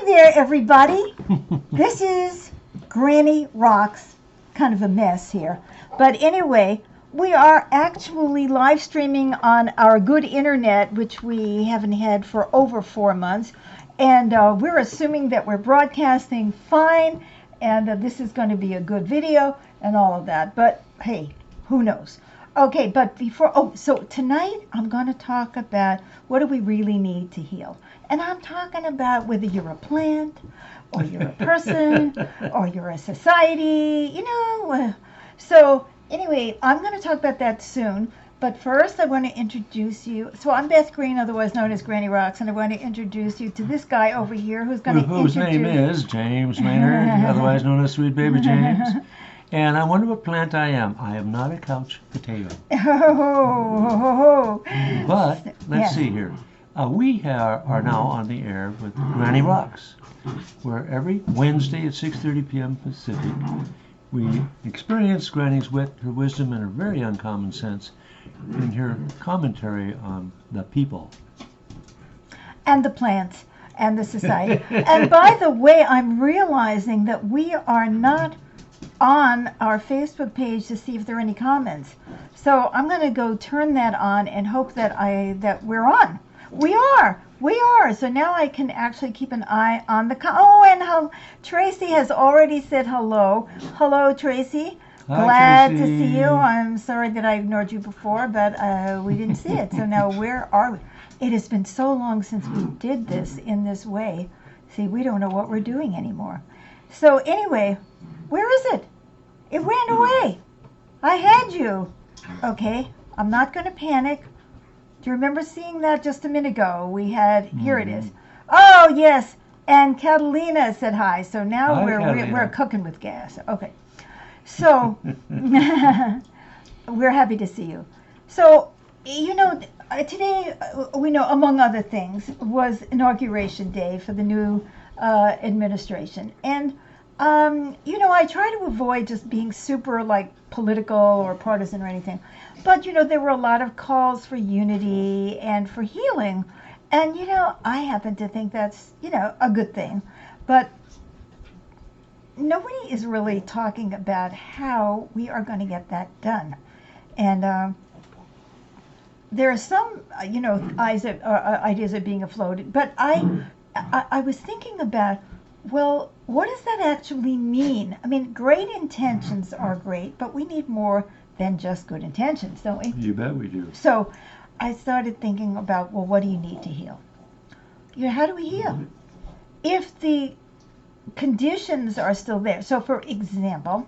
there, everybody. This is Granny Rocks, kind of a mess here. But anyway, we are actually live streaming on our good internet, which we haven't had for over 4 months. And we're assuming that we're broadcasting fine and that this is going to be a good video and all of that. But hey, who knows? Okay, but so tonight I'm going to talk about what do we really need to heal. And I'm talking about whether you're a plant or you're a person or you're a society, So anyway, I'm going to talk about that soon. But first I want to introduce you. So I'm Beth Green, otherwise known as Granny Rocks, and I want to introduce you to this guy over here whose name is James Maynard, otherwise known as Sweet Baby James. And I wonder what plant I am. I am not a couch potato. But let's see here. We are now on the air with Granny Rocks, where every Wednesday at 6:30 p.m. Pacific, we experience Granny's wit, her wisdom, and her very uncommon sense, and her commentary on the people. And the plants, and the society. And by the way, I'm realizing that we are not on our Facebook page to see if there are any comments. So I'm going to go turn that on and hope that we're on. We are. So now I can actually keep an eye on the and Tracy has already said hello. Hello, Tracy. Hi, Glad Tracy. to see you. I'm sorry that I ignored you before, but we didn't see it. So now where are we? It has been so long since we did this in this way. See, we don't know what we're doing anymore. So anyway, where is it? It ran away. I had you. Okay, I'm not going to panic. Do you remember seeing that just a minute ago? We had, here it is. Oh, yes, and Catalina said hi. So now Hi, we're cooking with gas. Okay, so we're happy to see you. So, today, we know, among other things, was Inauguration Day for the new administration. And I try to avoid just being super political or partisan or anything. But, there were a lot of calls for unity and for healing. And, I happen to think that's, a good thing. But nobody is really talking about how we are going to get that done. And there are some, ideas are being floated. But I was thinking about, well, what does that actually mean? I mean, great intentions are great, but we need more than just good intentions, don't we? You bet we do. So I started thinking about, well, what do you need to heal? How do we heal? If the conditions are still there. So for example,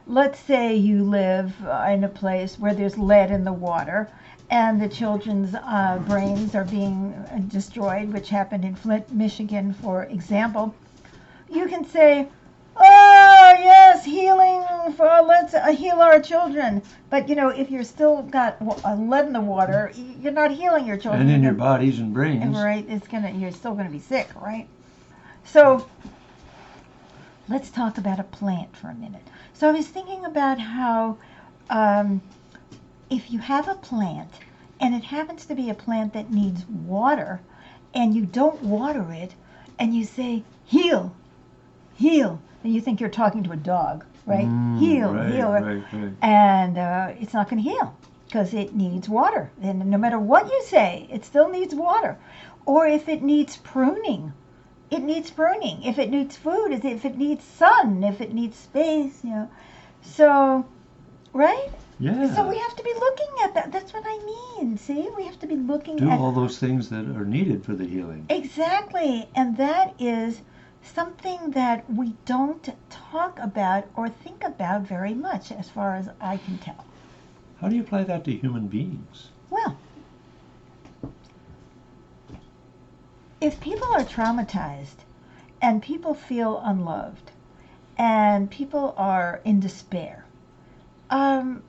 let's say you live in a place where there's lead in the water and the children's brains are being destroyed, which happened in Flint, Michigan, for example. You can say, oh, yes, healing, let's heal our children. But, if you're still got lead in the water, you're not healing your children. And in your bodies and brains. Right, you're still going to be sick, right? So let's talk about a plant for a minute. So I was thinking about how if you have a plant, and it happens to be a plant that needs water, and you don't water it, and you say, heal, and you think you're talking to a dog, right? Heal. Right. And it's not going to heal because it needs water. And no matter what you say, it still needs water. Or if it needs pruning, it needs pruning. If it needs food, if it needs sun, if it needs space, So, right? Yeah. So we have to be looking at that. That's what I mean. See, we have to be looking Do at all those things that are needed for the healing. Exactly. And that is something that we don't talk about or think about very much, as far as I can tell. How do you apply that to human beings? Well, if people are traumatized and people feel unloved and people are in despair, then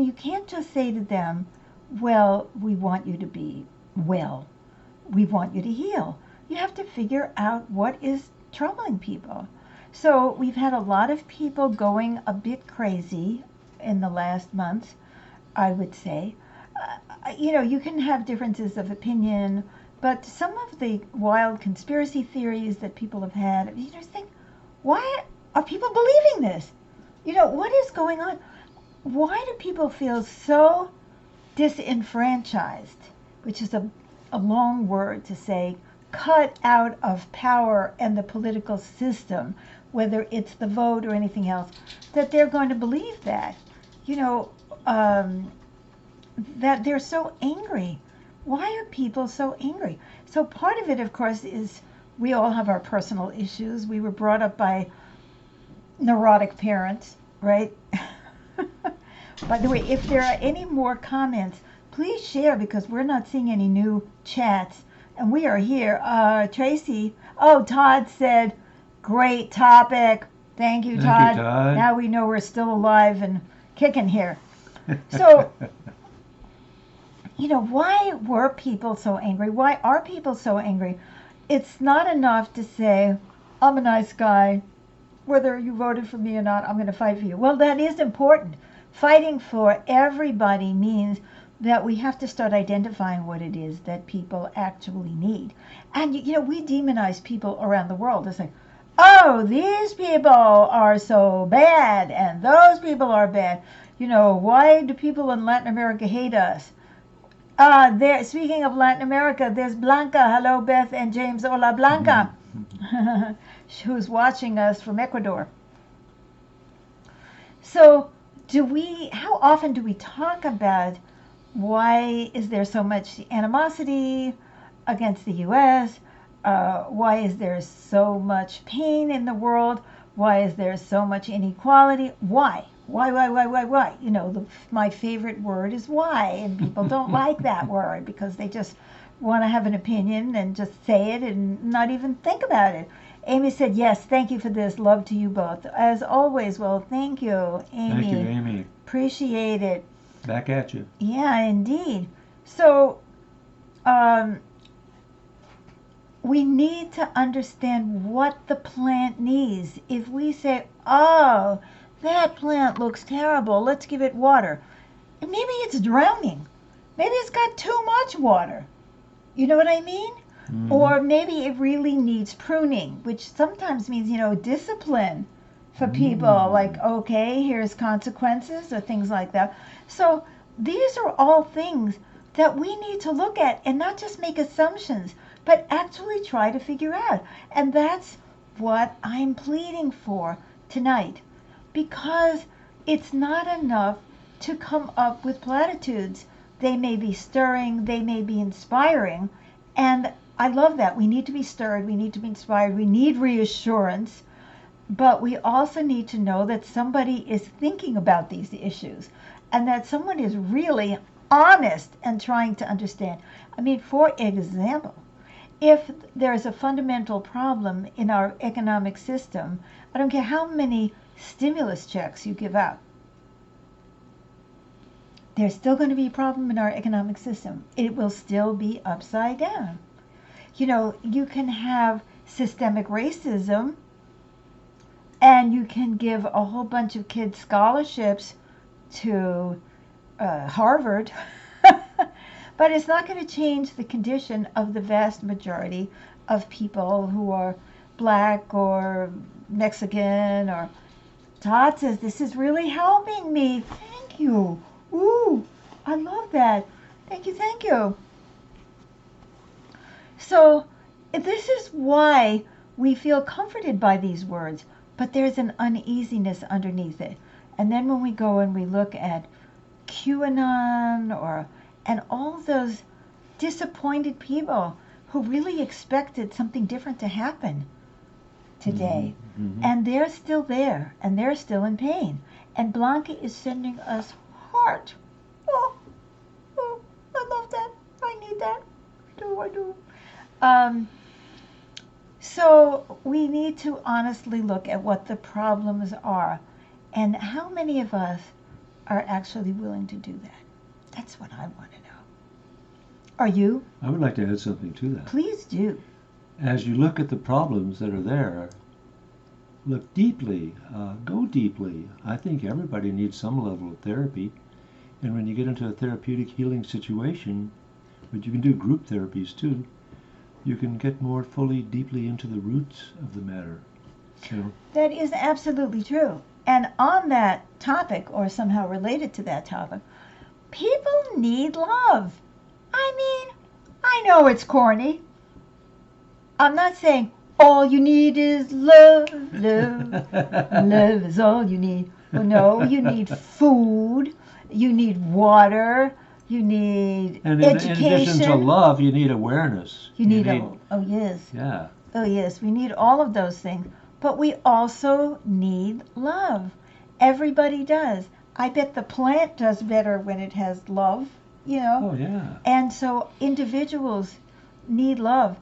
you can't just say to them, well, we want you to be well. We want you to heal. You have to figure out what is troubling people. So we've had a lot of people going a bit crazy in the last month, I would say. You can have differences of opinion But some of the wild conspiracy theories that people have had, you just think, why are people believing this? What is going on? Why do people feel so disenfranchised, which is a long word to say cut out of power and the political system, whether it's the vote or anything else, that they're going to believe that? You know, that they're so angry. Why are people so angry? So part of it, of course, is we all have our personal issues. We were brought up by neurotic parents, right? By the way, if there are any more comments, please share because we're not seeing any new chats. And we are here. Tracy, Todd said, great topic. Thank you, Todd. Thank you, Todd. Now we know we're still alive and kicking here. So, why were people so angry? Why are people so angry? It's not enough to say, I'm a nice guy. Whether you voted for me or not, I'm going to fight for you. Well, that is important. Fighting for everybody means that we have to start identifying what it is that people actually need. And, we demonize people around the world. It's like, oh, these people are so bad and those people are bad. Why do people in Latin America hate us? Speaking of Latin America, there's Blanca. Hello, Beth and James. Hola, Blanca. Who's watching us from Ecuador. So, how often do we talk about why is there so much animosity against the U.S.? Why is there so much pain in the world? Why is there so much inequality? Why? Why? My favorite word is why, and people don't like that word because they just want to have an opinion and just say it and not even think about it. Amy said, yes, thank you for this. Love to you both. As always, well, thank you, Amy. Thank you, Amy. Appreciate it. Back at you. Yeah, indeed. So, we need to understand what the plant needs. If we say, oh, that plant looks terrible, let's give it water. And maybe it's drowning. Maybe it's got too much water. You know what I mean? Mm-hmm. Or maybe it really needs pruning, which sometimes means, discipline for people. Like, okay, here's consequences or things like that. So these are all things that we need to look at and not just make assumptions, but actually try to figure out. And that's what I'm pleading for tonight. Because it's not enough to come up with platitudes. They may be stirring, they may be inspiring, and I love that. We need to be stirred, we need to be inspired, we need reassurance, but we also need to know that somebody is thinking about these issues and that someone is really honest and trying to understand. I mean, for example, if there's a fundamental problem in our economic system, I don't care how many stimulus checks you give out, there's still going to be a problem in our economic system. It will still be upside down. You can have systemic racism and you can give a whole bunch of kids scholarships to Harvard, but it's not going to change the condition of the vast majority of people who are black or Mexican. Or Todd says, this is really helping me. Thank you. Ooh, I love that. Thank you. So this is why we feel comforted by these words, but there's an uneasiness underneath it. And then when we go and we look at QAnon and all those disappointed people who really expected something different to happen today, and they're still there, and they're still in pain. And Blanca is sending us heart. Oh, I love that. I need that. I do. So we need to honestly look at what the problems are and how many of us are actually willing to do that. That's what I want to know. Are you? I would like to add something to that. Please do. As you look at the problems that are there, look deeply, go deeply. I think everybody needs some level of therapy. And when you get into a therapeutic healing situation, but you can do group therapies too, you can get more fully, deeply into the roots of the matter. You know? That is absolutely true. And on that topic, or somehow related to that topic, people need love. I mean, I know it's corny. I'm not saying all you need is love, love, love is all you need. Well, no, you need food, you need water, you need And education. in addition to love, you need awareness. You need oh yes. Yeah. Oh yes, we need all of those things. But we also need love. Everybody does. I bet the plant does better when it has love, you know. Oh yeah. And so individuals need love.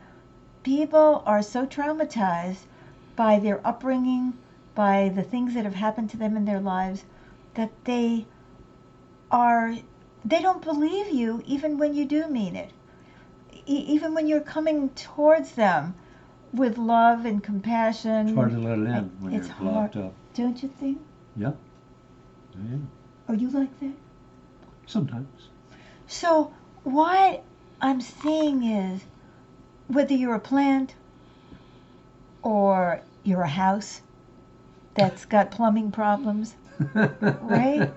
People are so traumatized by their upbringing, by the things that have happened to them in their lives, that they don't believe you even when you do mean it. Even when you're coming towards them with love and compassion. It's hard to let it in when it's you're blocked hard. up. Don't you think? Yeah. Yeah. Are you like that? Sometimes. So what I'm saying is, whether you're a plant or you're a house that's got plumbing problems, right?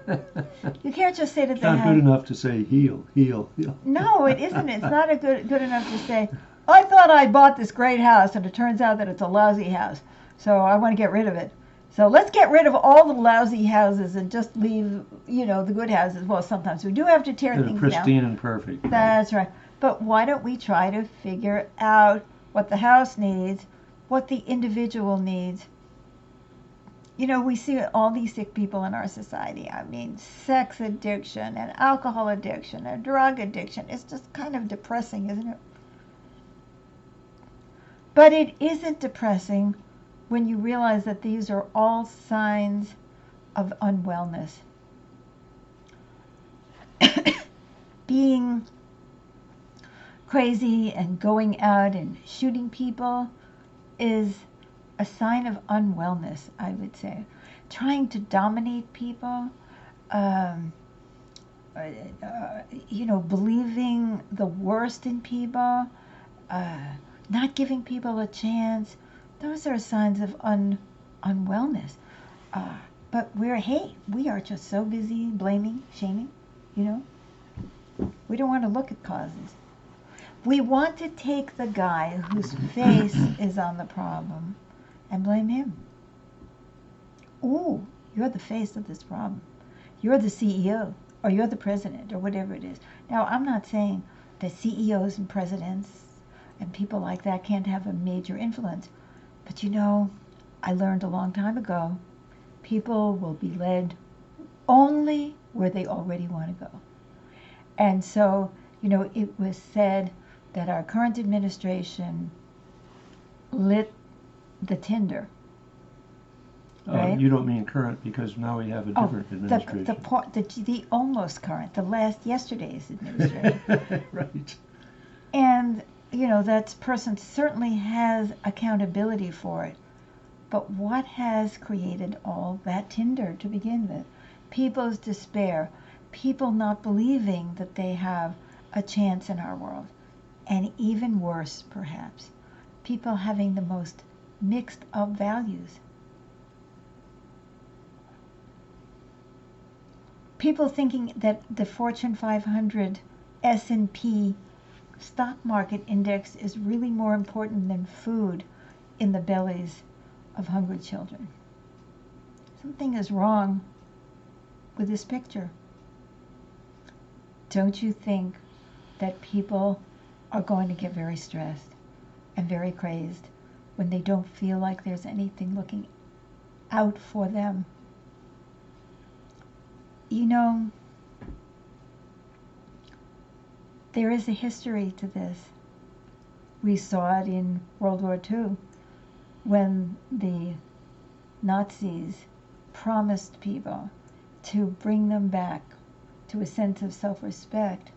You can't just say to the Not house. good enough to say heal, heal, heal. No, it isn't. It's not good enough to say, I thought I bought this great house, and it turns out that it's a lousy house, so I want to get rid of it. So let's get rid of all the lousy houses and just leave, the good houses. Well, sometimes we do have to tear things down. Pristine and perfect. That's right. But why don't we try to figure out what the house needs, what the individual needs? We see all these sick people in our society. I mean, sex addiction and alcohol addiction and drug addiction. It's just kind of depressing, isn't it? But it isn't depressing when you realize that these are all signs of unwellness. Being crazy and going out and shooting people is a sign of unwellness, I would say. Trying to dominate people, believing the worst in people, not giving people a chance, those are signs of unwellness. But we are just so busy blaming, shaming, We don't want to look at causes. We want to take the guy whose face is on the problem and blame him. Ooh, you're the face of this problem. You're the CEO, or you're the president, or whatever it is. Now, I'm not saying that CEOs and presidents and people like that can't have a major influence. But I learned a long time ago, people will be led only where they already want to go. And so, it was said that our current administration lit the tinder. Right? You don't mean current, because now we have a different administration. The almost current, yesterday's administration. Right. And, that person certainly has accountability for it. But what has created all that tinder to begin with? People's despair, people not believing that they have a chance in our world. And even worse, perhaps, people having the most mixed up values. People thinking that the Fortune 500 S&P stock market index is really more important than food in the bellies of hungry children. Something is wrong with this picture. Don't you think that people are going to get very stressed and very crazed when they don't feel like there's anything looking out for them? There is a history to this. We saw it in World War II when the Nazis promised people to bring them back to a sense of self-respect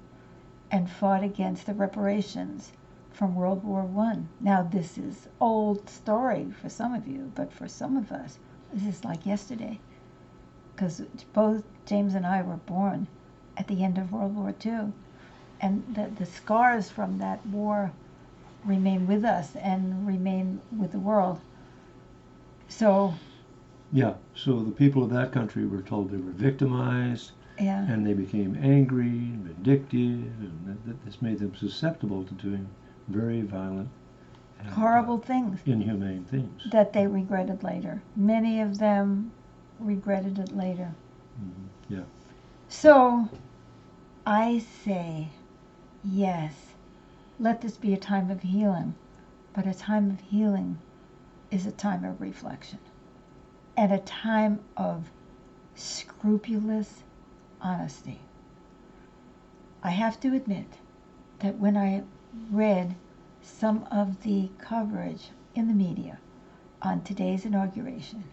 and fought against the reparations from World War I. Now, this is old story for some of you, but for some of us, this is like yesterday, because both James and I were born at the end of World War II, and the scars from that war remain with us and remain with the world. So Yeah, so the people of that country were told they were victimized, yeah, and they became angry and vindictive, and this made them susceptible to doing very violent and horrible things inhumane things. that they regretted later. Many of them regretted it later. Yeah. So I say, yes, let this be a time of healing, but a time of healing is a time of reflection and a time of scrupulous honesty. I have to admit that when I read some of the coverage in the media on today's inauguration,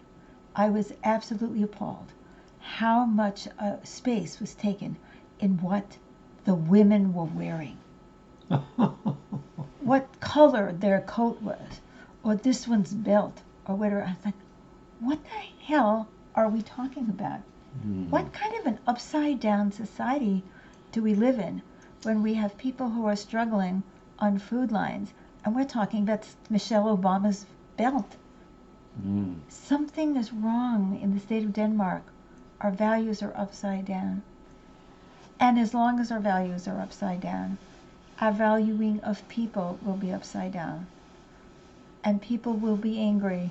I was absolutely appalled how much space was taken in what the women were wearing. What color their coat was, or this one's belt, or whatever. I thought, what the hell are we talking about? What kind of an upside down society do we live in when we have people who are struggling on food lines and we're talking about Michelle Obama's belt? Something is wrong in the state of Denmark. Our values are upside down. And as long as our values are upside down, our valuing of people will be upside down. And people will be angry,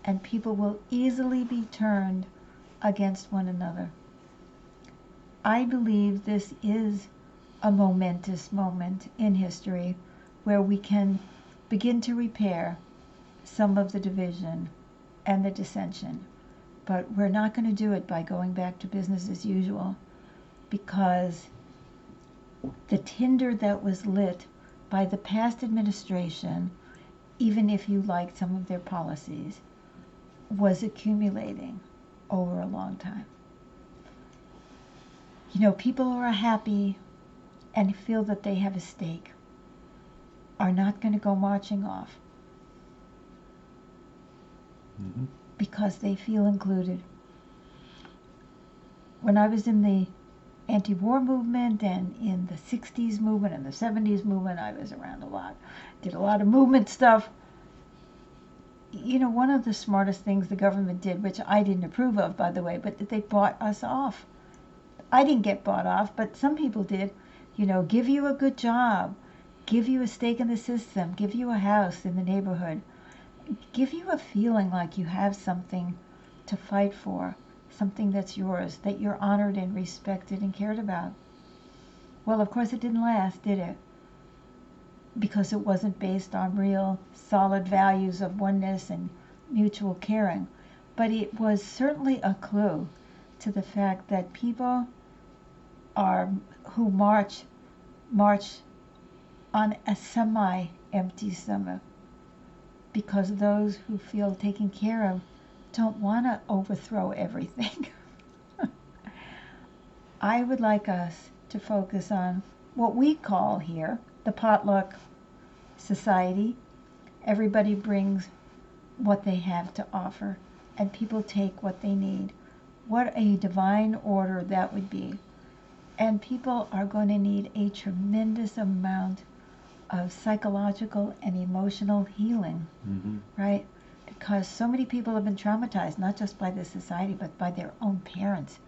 and people will easily be turned against one another. I believe this is a momentous moment in history where we can begin to repair some of the division and the dissension. But we're not going to do it by going back to business as usual, because the tinder that was lit by the past administration, even if you liked some of their policies, was accumulating over a long time. You know, people who are happy and feel that they have a stake are not going to go marching off because they feel included. When I was in the anti-war movement and in the 60s movement and the 70s movement, I was around a lot, did a lot of movement stuff. You know, one of the smartest things the government did, which I didn't approve of, by the way, but they bought us off. I didn't get bought off, but some people did. You know, give you a good job, give you a stake in the system, give you a house in the neighborhood, give you a feeling like you have something to fight for, something that's yours, that you're honored and respected and cared about. Well, of course it didn't last, did it? Because it wasn't based on real solid values of oneness and mutual caring. But it was certainly a clue to the fact that people who march on a semi-empty stomach, because those who feel taken care of don't want to overthrow everything. I would like us to focus on what we call here the potluck society. Everybody brings what they have to offer, and people take what they need. What a divine order that would be. And people are going to need a tremendous amount of psychological and emotional healing, right? Because so many people have been traumatized, not just by this society, but by their own parents.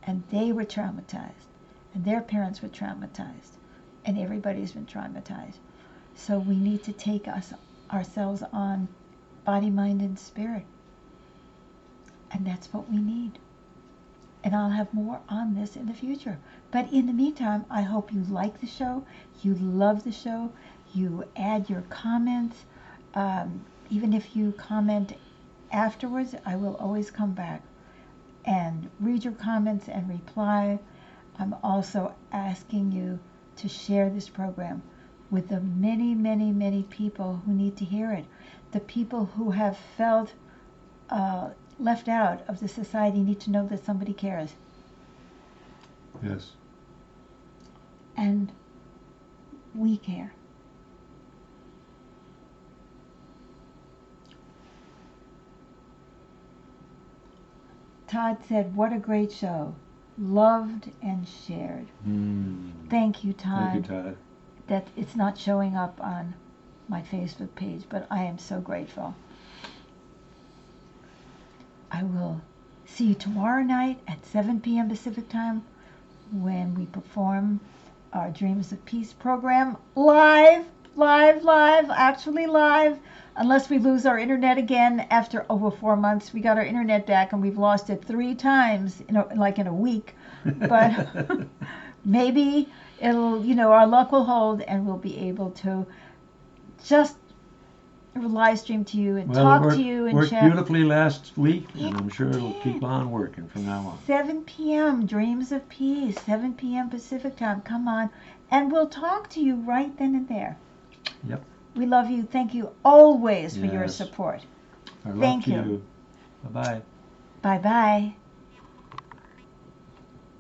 And they were traumatized, and their parents were traumatized, and everybody's been traumatized. So we need to take ourselves on body, mind, and spirit. And that's what we need. And I'll have more on this in the future. But in the meantime, I hope you like the show, you love the show, you add your comments. Even if you comment afterwards, I will always come back and read your comments and reply. I'm also asking you to share this program with the many, many, many people who need to hear it. The people who have felt left out of the society need to know that somebody cares. Yes. And we care. Todd said, what a great show. Loved and shared. Thank you, Todd. Thank you, Todd. That it's not showing up on my Facebook page, but I am so grateful. I will see you tomorrow night at 7 p.m. Pacific time when we perform our Dreams of Peace program live, actually live, unless we lose our internet again after over 4 months. We got our internet back and we've lost it 3 times, in a week. But maybe it'll, our luck will hold and we'll be able to just live stream to you and talk to you and worked chat. Beautifully last week, and I'm sure it'll keep on working from now on. 7 p.m. Dreams of Peace, 7 p.m. Pacific time. Come on, and we'll talk to you right then and there. Yep. We love you. Thank you always for your Yes. support. Our love Thank to you. Bye-bye. Bye-bye.